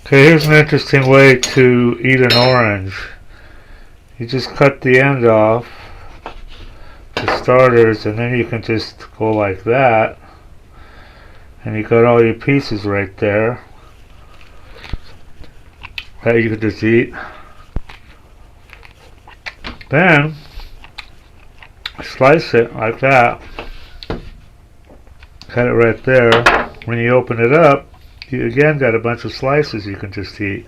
Okay, here's an interesting way to eat an orange. You just cut the end off, for starters, and then you can just go like that, and you got all your pieces right there that you can just eat. Then slice it like that, cut it right there. When you open it up, you again got a bunch of slices you can just eat.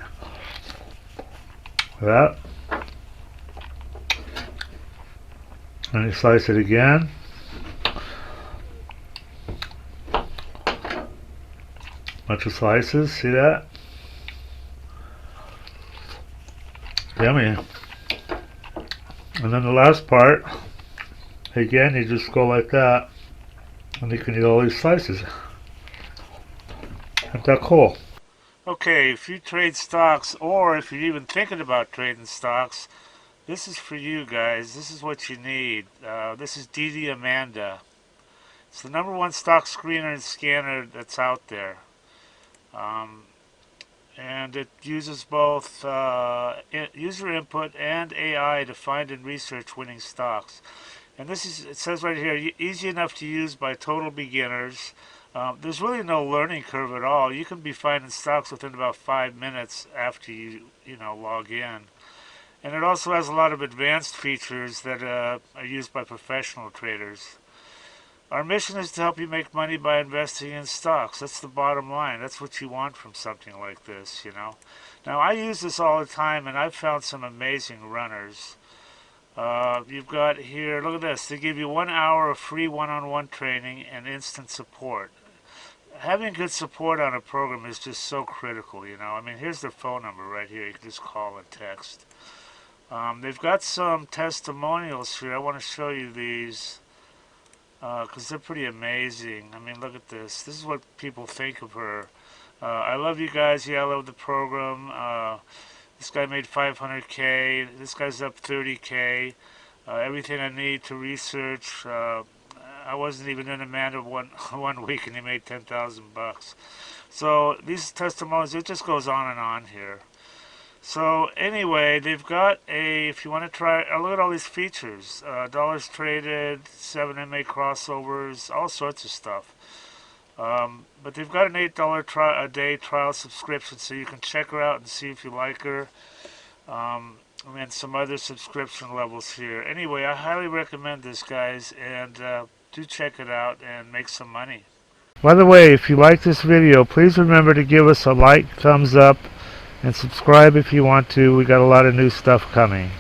That. And you slice it again. Bunch of slices, see that? Yummy. And then the last part, again, you just go like that, and you can eat all these slices. Isn't that cool? Okay, if you trade stocks, or if you're even thinking about trading stocks, this is for you guys. This is what you need. This is DDAmanda. It's the #1 stock screener and scanner that's out there. And it uses both user input and AI to find and research winning stocks. And this is, it says right here, easy enough to use by total beginners. There's really no learning curve at all. You can be finding stocks within about 5 minutes after you log in. And it also has a lot of advanced features that are used by professional traders. Our mission is to help you make money by investing in stocks. That's the bottom line. That's what you want from something like this, Now, I use this all the time, and I've found some amazing runners. You've got here, look at this. They give you 1 hour of free one-on-one training and instant support. Having good support on a program is just so critical, I mean, here's their phone number right here. You can just call and text. They've got some testimonials here. I want to show you these because they're pretty amazing. I mean, look at this. This is what people think of her. I love you guys. Yeah, I love the program. This guy made 500K. This guy's up 30K. Everything I need to research. I wasn't even in Amanda one week, and he made 10,000 bucks. So these testimonials, it just goes on and on here. So anyway, they've got if you want to try, look at all these features. Dollars traded, 7 MA crossovers, all sorts of stuff. But they've got an $8 a day trial subscription, so you can check her out and see if you like her. And some other subscription levels here. Anyway, I highly recommend this, guys, and do check it out and make some money. By the way, if you like this video, please remember to give us a like, thumbs up, and subscribe if you want to. We got a lot of new stuff coming.